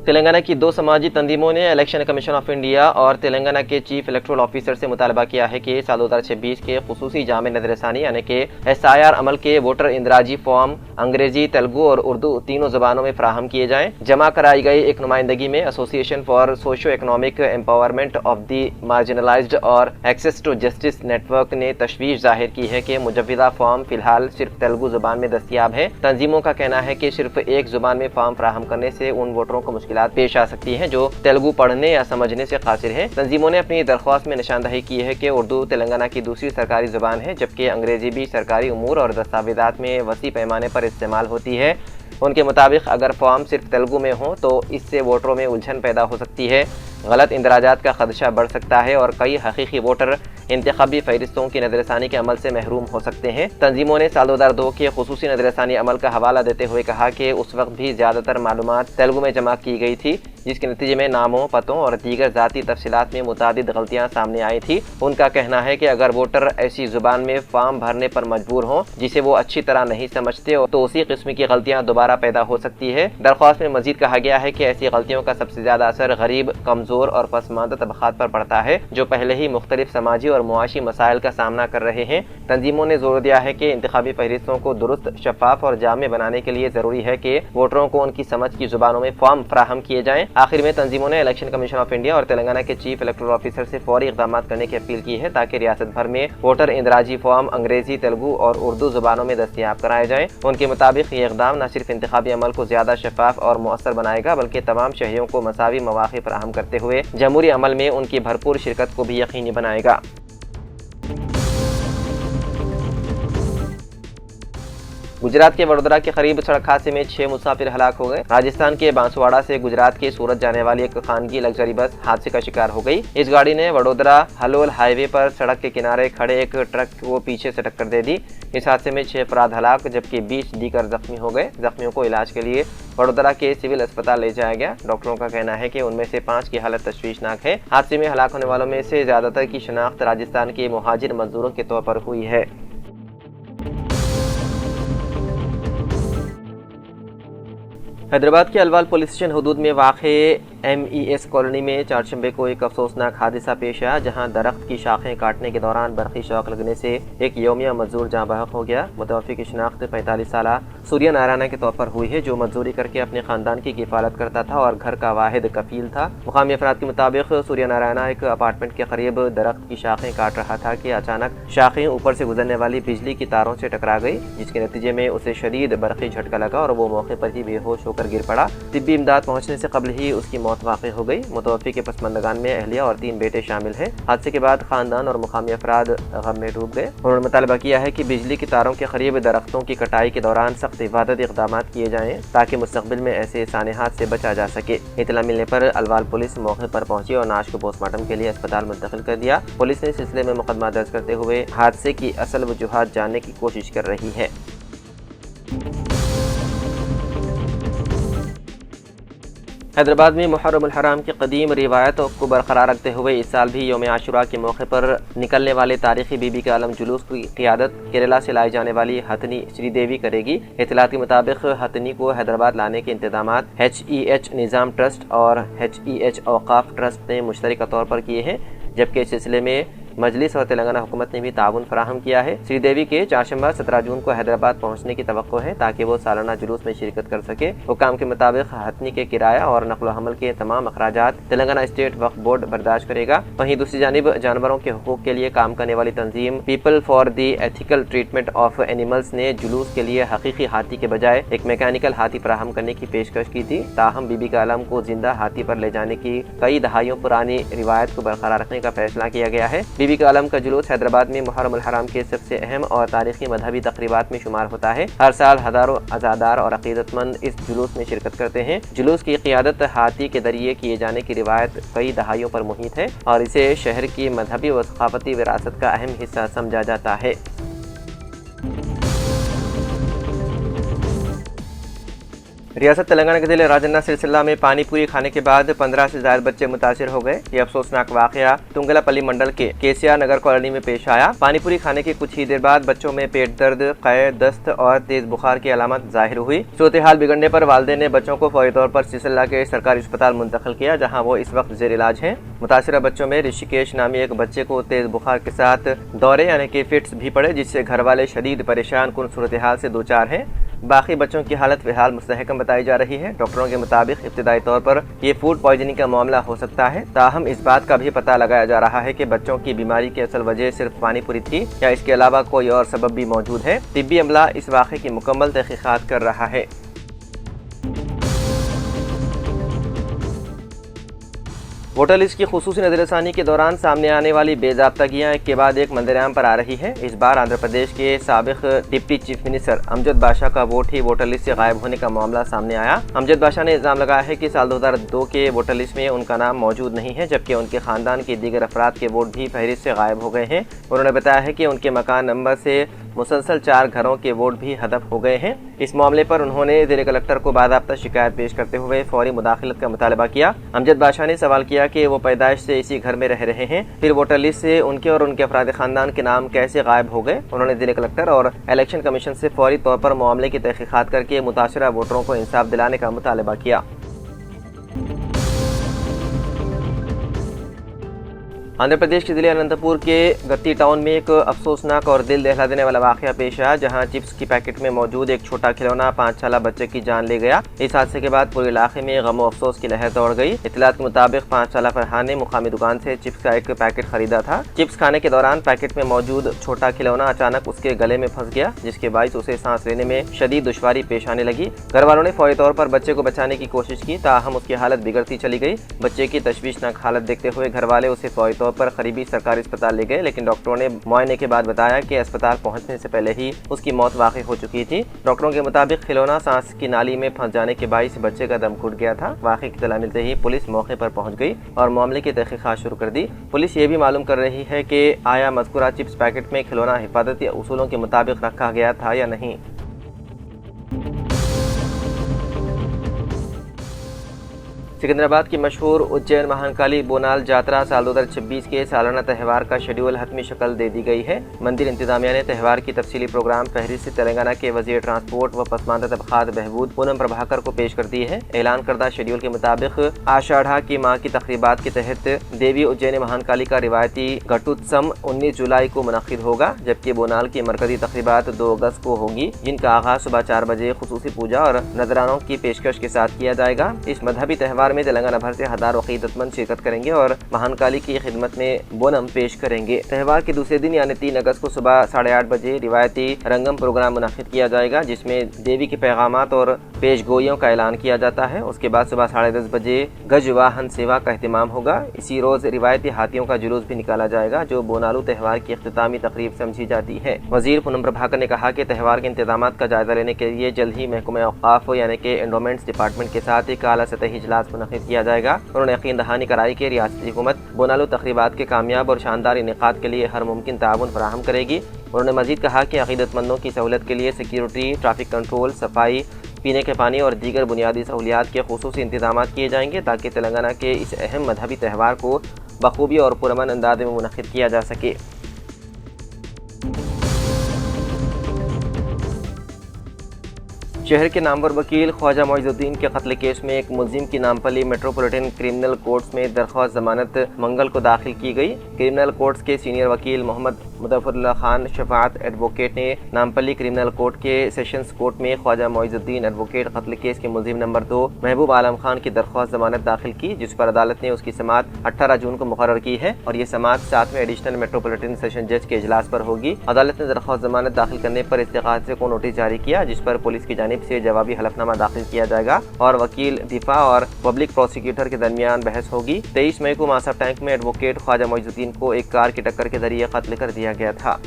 تلنگانہ کی دو سماجی تنظیموں نے الیکشن کمیشن آف انڈیا اور تلنگانہ کے چیف الیکٹورل آفیسر سے مطالبہ کیا ہے کہ سال 2026 کے خصوصی جامع نظر ثانی یعنی کہ SIR عمل کے ووٹر اندراجی فارم انگریزی، تیلگو اور اردو تینوں زبانوں میں فراہم کیے جائیں۔ جمع کرائی گئی ایک نمائندگی میں association for socio economic empowerment of the marginalised اور access to justice network نے تشویش ظاہر کی ہے کہ مجوزہ فارم فی الحال صرف تیلگو زبان میں دستیاب ہے۔ تنظیموں کا کہنا ہے کہ صرف ایک زبان میں فارم فراہم کرنے سے ان ووٹروں کو مشکلات پیش آ سکتی ہیں جو تیلگو پڑھنے یا سمجھنے سے قاصر ہیں۔ تنظیموں نے اپنی درخواست میں نشاندہی کی ہے کہ اردو تلنگانہ کی دوسری سرکاری زبان ہے، جبکہ انگریزی بھی سرکاری امور اور دستاویزات میں وسیع پیمانے پر استعمال ہوتی ہے۔ ان کے مطابق اگر فارم صرف تیلگو میں ہوں تو اس سے ووٹروں میں الجھن پیدا ہو سکتی ہے، غلط اندراجات کا خدشہ بڑھ سکتا ہے اور کئی حقیقی ووٹر انتخابی فہرستوں کی نظر ثانی کے عمل سے محروم ہو سکتے ہیں۔ تنظیموں نے سال 2002 کے خصوصی نظر ثانی عمل کا حوالہ دیتے ہوئے کہا کہ اس وقت بھی زیادہ تر معلومات تیلگو میں جمع کی گئی تھی، جس کے نتیجے میں ناموں، پتوں اور دیگر ذاتی تفصیلات میں متعدد غلطیاں سامنے آئی تھی۔ ان کا کہنا ہے کہ اگر ووٹر ایسی زبان میں فارم بھرنے پر مجبور ہوں جسے وہ اچھی طرح نہیں سمجھتے تو اسی قسم کی غلطیاں دوبارہ پیدا ہو سکتی ہے۔ درخواست میں مزید کہا گیا ہے کہ ایسی غلطیوں کا سب سے زیادہ اثر غریب، کمزور اور پسماندہ طبقات پر پڑتا ہے، جو پہلے ہی مختلف سماجی اور معاشی مسائل کا سامنا کر رہے ہیں۔ تنظیموں نے زور دیا ہے کہ انتخابی فہرستوں کو درست، شفاف اور جامع بنانے کے لیے ضروری ہے کہ ووٹروں کو ان کی سمجھ کی زبانوں میں فارم فراہم کیے جائیں۔ آخر میں تنظیموں نے الیکشن کمیشن آف انڈیا اور تلنگانہ کے چیف الیکٹورل آفیسر سے فوری اقدامات کرنے کی اپیل کی ہے تاکہ ریاست بھر میں ووٹر اندراجی فارم انگریزی، تیلگو اور اردو زبانوں میں دستیاب کرائے جائیں۔ ان کے مطابق یہ اقدام نہ صرف انتخابی عمل کو زیادہ شفاف اور مؤثر بنائے گا بلکہ تمام شہریوں کو مساوی مواقع فراہم کرتے ہوئے جمہوری عمل میں ان کی بھرپور شرکت کو بھی یقینی بنائے گا۔ گجرات کے وڈودرا کے قریب سڑک حادثے میں 6 مسافر ہلاک ہو گئے۔ راجستھان کے بانسواڑہ سے گجرات کے سورت جانے والی ایک خانگی لگژری بس حادثے کا شکار ہو گئی۔ اس گاڑی نے وڈودرا ہلول ہائی وے پر سڑک کے کنارے کھڑے ایک ٹرک کو پیچھے سے ٹکر دے دی۔ اس حادثے میں 6 افراد ہلاک جبکہ 20 دیگر زخمی ہو گئے۔ زخمیوں کو علاج کے لیے وڈودرا کے سول اسپتال لے جایا گیا۔ ڈاکٹروں کا کہنا ہے کہ ان میں سے 5 کی حالت تشویشناک ہے۔ حادثے میں ہلاک ہونے والوں میں سے زیادہ تر کی شناخت راجستھان کے مہاجر مزدوروں کے طور پر ہوئی ہے۔ حیدرآباد کے الوال پولیس اسٹیشن حدود میں واقع MES کالونی میں چہارشنبے کو ایک افسوسناک حادثہ پیش آیا جہاں درخت کی شاخیں کاٹنے کے دوران برقی شاک لگنے سے ایک یومیہ مزدور جاں بحق ہو گیا۔ متوفی کی شناخت 45 سالہ سوریہ نارائنا کے طور پر ہوئی ہے جو مزدوری کر کے اپنے خاندان کی کفالت کرتا تھا اور گھر کا واحد کفیل تھا۔ مقامی افراد کے مطابق سوریہ نارائنا ایک اپارٹمنٹ کے قریب درخت کی شاخیں کاٹ رہا تھا کہ اچانک شاخیں اوپر سے گزرنے والی بجلی کی تاروں سے ٹکرا گئی، جس کے نتیجے میں اسے شدید برقی جھٹکا لگا اور وہ موقع پر ہی بے ہوش ہو کر گر پڑا۔ طبی امداد پہنچنے سے قبل ہی اس کی موت واقع ہو گئی۔ متوفی کے پسماندگان میں اہلیہ اور 3 بیٹے شامل ہیں۔ حادثے کے بعد خاندان اور مقامی افراد غم میں ڈوب گئے۔ انہوں نے مطالبہ کیا ہے کہ بجلی کی تاروں کے قریب درختوں کی کٹائی کے دوران سخت حفاظتی اقدامات کیے جائیں تاکہ مستقبل میں ایسے سانحات سے بچا جا سکے۔ اطلاع ملنے پر الوال پولیس موقع پر پہنچی اور نعش کو پوسٹ مارٹم کے لیے اسپتال منتقل کر دیا۔ پولیس نے سلسلے میں مقدمہ درج کرتے ہوئے حادثے کی اصل وجوہات جاننے کی کوشش کر رہی ہے۔ حیدرآباد میں محرم الحرام کی قدیم روایتوں کو برقرار رکھتے ہوئے اس سال بھی یوم عاشوراء کے موقع پر نکلنے والے تاریخی بی بی کے عالم جلوس کی قیادت کیرلا سے لائی جانے والی ہتھنی سری دیوی کرے گی۔ اطلاعات کے مطابق ہتھنی کو حیدرآباد لانے کے انتظامات HEH نظام ٹرسٹ اور HEH اوقاف ٹرسٹ نے مشترکہ طور پر کیے ہیں، جبکہ اس سلسلے میں مجلس اور تلنگانہ حکومت نے بھی تعاون فراہم کیا ہے۔ سری دیوی کے چہارشنبہ 17 جون کو حیدرآباد پہنچنے کی توقع ہے تاکہ وہ سالانہ جلوس میں شرکت کر سکے۔ حکام کے مطابق ہتھنی کے کرایہ اور نقل و حمل کے تمام اخراجات تلنگانہ اسٹیٹ وقف بورڈ برداشت کرے گا۔ وہیں دوسری جانب جانوروں کے حقوق کے لیے کام کرنے والی تنظیم people for the ethical treatment of animals نے جلوس کے لیے حقیقی ہاتھی کے بجائے ایک میکینیکل ہاتھی فراہم کرنے کی پیشکش کی تھی۔ تاہم بی بی کے عالم کو زندہ ہاتھی پر لے جانے کی کئی دہائیوں پرانی روایت کو برقرار رکھنے کا فیصلہ کیا گیا ہے۔ بی بی کے عالم کا جلوس حیدرآباد میں محرم الحرام کے سب سے اہم اور تاریخی مذہبی تقریبات میں شمار ہوتا ہے۔ ہر سال ہزاروں عزادار اور عقیدت مند اس جلوس میں شرکت کرتے ہیں۔ جلوس کی قیادت ہاتھی کے ذریعے کیے جانے کی روایت کئی دہائیوں پر محیط ہے اور اسے شہر کی مذہبی و ثقافتی وراثت کا اہم حصہ سمجھا جاتا ہے۔ ریاست تلنگانہ کے ضلع راجنا سلسلہ میں پانی پوری کھانے کے بعد 15 سے زائد بچے متاثر ہو گئے۔ یہ افسوسناک واقعہ تنگلا پلی منڈل کے کیسیا نگر کالونی میں پیش آیا۔ پانی پوری کھانے کے کچھ ہی دیر بعد بچوں میں پیٹ درد، قے، دست اور تیز بخار کی علامت ظاہر ہوئی۔ صورتحال بگڑنے پر والدین نے بچوں کو فوری طور پر سلسلہ کے سرکاری اسپتال منتقل کیا، جہاں وہ اس وقت زیر علاج ہیں۔ متاثرہ بچوں میں رشیکیش نامی ایک بچے کو تیز بخار کے ساتھ دورے یعنی کہ فٹس بھی پڑے، جس سے گھر والے شدید پریشان کن صورتحال سے دوچار ہیں۔ باقی بچوں کی حالت فی الحال مستحکم بتائی جا رہی ہے۔ ڈاکٹروں کے مطابق ابتدائی طور پر یہ فوڈ پوائزننگ کا معاملہ ہو سکتا ہے، تاہم اس بات کا بھی پتہ لگایا جا رہا ہے کہ بچوں کی بیماری کی اصل وجہ صرف پانی پوری تھی یا اس کے علاوہ کوئی اور سبب بھی موجود ہے۔ طبی عملہ اس واقعے کی مکمل تحقیقات کر رہا ہے۔ ووٹر لسٹ کی خصوصی نظر ثانی کے دوران سامنے آنے والی بے ضابطگیاں ایک کے بعد ایک منظر پر آ رہی ہے۔ اس بار آندھرا پردیش کے سابق ڈپٹی چیف منسٹر امجد بادشاہ کا ووٹ ہی ووٹر لسٹ سے غائب ہونے کا معاملہ سامنے آیا۔ امجد بادشاہ نے الزام لگایا ہے کہ سال 2002 کے ووٹر لسٹ میں ان کا نام موجود نہیں ہے، جبکہ ان کے خاندان کے دیگر افراد کے ووٹ بھی فہرست سے غائب ہو گئے ہیں۔ انہوں نے بتایا ہے کہ ان کے مکان نمبر سے مسلسل 4 گھروں کے ووٹ بھی حذف ہو گئے ہیں۔ اس معاملے پر انہوں نے ضلع کلکٹر کو باضابطہ شکایت پیش کرتے ہوئے فوری مداخلت کا مطالبہ کیا۔ امجد بادشاہ نے سوال کیا کہ وہ پیدائش سے اسی گھر میں رہ رہے ہیں، پھر ووٹر لسٹ سے ان کے اور ان کے افراد خاندان کے نام کیسے غائب ہو گئے۔ انہوں نے ضلع کلکٹر اور الیکشن کمیشن سے فوری طور پر معاملے کی تحقیقات کر کے متاثرہ ووٹروں کو انصاف دلانے کا مطالبہ کیا۔ آندھرا پردیش کے ضلع اننت پور کے گتی ٹاؤن میں ایک افسوسناک اور دل دہلا دینے والا واقعہ پیش آیا، جہاں چپس کی پیکٹ میں موجود ایک چھوٹا کھلونا 5 سالہ بچے کی جان لے گیا۔ اس حادثے کے بعد پورے علاقے میں غم و افسوس کی لہر دوڑ گئی۔ اطلاعات کے مطابق 5 سالہ فرحان نے مقامی دکان سے چپس کا ایک پیکٹ خریدا تھا۔ چپس کھانے کے دوران پیکٹ میں موجود چھوٹا کھلونا اچانک اس کے گلے میں پھنس گیا، جس کے باعث اسے سانس لینے میں شدید دشواری پیش آنے لگی۔ گھر والوں نے فوری طور پر بچے کو بچانے کی کوشش کی، تاہم اس کی حالت بگڑتی چلی گئی۔ بچے کی تشویشناک حالت دیکھتے ہوئے گھر والے اسے فوری طور پر قریبی سرکاری اسپتال لے گئے، لیکن ڈاکٹروں نے معائنے کے بعد بتایا کہ اسپتال پہنچنے سے پہلے ہی اس کی موت واقع ہو چکی تھی۔ ڈاکٹروں کے مطابق کھلونا سانس کی نالی میں پھنس جانے کے باعث بچے کا دم گھٹ گیا تھا۔ واقعے کی اطلاع ملتے ہی پولیس موقع پر پہنچ گئی اور معاملے کی تحقیقات شروع کر دی۔ پولیس یہ بھی معلوم کر رہی ہے کہ آیا مذکورہ چپس پیکٹ میں کھلونا حفاظتی اصولوں کے مطابق رکھا گیا تھا یا نہیں۔ سکندرآباد کی مشہور اجین مہانکالی بونال جاترا سال 2026 کے سالانہ تہوار کا شیڈول حتمی شکل دے دی گئی ہے۔ مندر انتظامیہ نے تہوار کی تفصیلی پروگرام فہرست تلنگانہ کے وزیر ٹرانسپورٹ و پسماندہ طبقات بہبود پونم پربھاکر کو پیش کر دی ہے۔ اعلان کردہ شیڈول کے مطابق آشاڑھا کی ماں کی تقریبات کے تحت دیوی اجین مہانکالی کا روایتی گھٹوتسم 19 جولائی کو منعقد ہوگا، جبکہ بونال کی مرکزی تقریبات 2 اگست کو ہوگی، جن کا آغاز صبح 4 بجے خصوصی پوجا اور نذرانوں کی پیشکش کے ساتھ کیا جائے گا۔ اس مذہبی تہوار میں تلنگانہ بھر سے ہزاروں عقیدت مند شرکت کریں گے اور مہانکالی کی خدمت میں بونم پیش کریں گے۔ تہوار کے دوسرے دن یعنی 3 اگست کو صبح 8:30 بجے روایتی رنگم پروگرام منعقد کیا جائے گا، جس میں دیوی کے پیغامات اور پیش گوئیوں کا اعلان کیا جاتا ہے۔ اس کے بعد صبح 10:30 بجے گج واہن سیوا کا اہتمام ہوگا۔ اسی روز روایتی ہاتھیوں کا جلوس بھی نکالا جائے گا، جو بونالو تہوار کی اختتامی تقریب سمجھی جاتی ہے۔ وزیر پونم پربھاکر نے کہا کہ تہوار کے انتظامات کا جائزہ لینے کے لیے جلد ہی محکمہ اوقاف یعنی کہ انڈومنٹس ڈپارٹمنٹ کے ساتھ ایک اعلیٰ سطحی اجلاس منعقد کیا جائے گا۔ انہوں نے یقین دہانی کرائی کہ ریاستی حکومت بونالو تقریبات کے کامیاب اور شاندار انعقاد کے لیے ہر ممکن تعاون فراہم کرے گی۔ انہوں نے مزید کہا کہ عقیدت مندوں کی سہولت کے لیے سیکیورٹی، ٹریفک کنٹرول، صفائی، پینے کے پانی اور دیگر بنیادی سہولیات کے خصوصی انتظامات کیے جائیں گے، تاکہ تلنگانہ کے اس اہم مذہبی تہوار کو بخوبی اور پرامن انداز میں منعقد کیا جا سکے۔ شہر کے نامور وکیل خواجہ معیز الدین کے قتل کیس میں ایک ملزم کی نامپلی میٹروپولیٹن کرمنل کورٹس میں درخواست ضمانت منگل کو داخل کی گئی۔ کرمنل کورٹس کے سینئر وکیل محمد مظفر اللہ خان شفاعت ایڈوکیٹ نے نامپلی کرمنل کورٹ کے سیشنز کورٹ میں خواجہ معیز الدین ایڈوکیٹ قتل کیس کے ملزم نمبر 2 محبوب عالم خان کی درخواست ضمانت داخل کی، جس پر عدالت نے اس کی سماعت 18 جون کو مقرر کی ہے اور یہ سماعت 7ویں ایڈیشنل میٹروپولیٹن سیشن جج کے اجلاس پر ہوگی۔ عدالت نے درخواست ضمانت داخل کرنے پر استغاثے کو نوٹس جاری کیا، جس پر پولیس کی جانب سے جوابی حلفنامہ داخل کیا جائے گا اور وکیل دفاع اور پبلک پروسیکیوٹر کے درمیان بحث ہوگی۔ 23 مئی کو ماسا ٹینک میں ایڈوکیٹ خواجہ معیز الدین کو ایک کار کی ٹکر کے ذریعے قتل کر دیا گیا تھا۔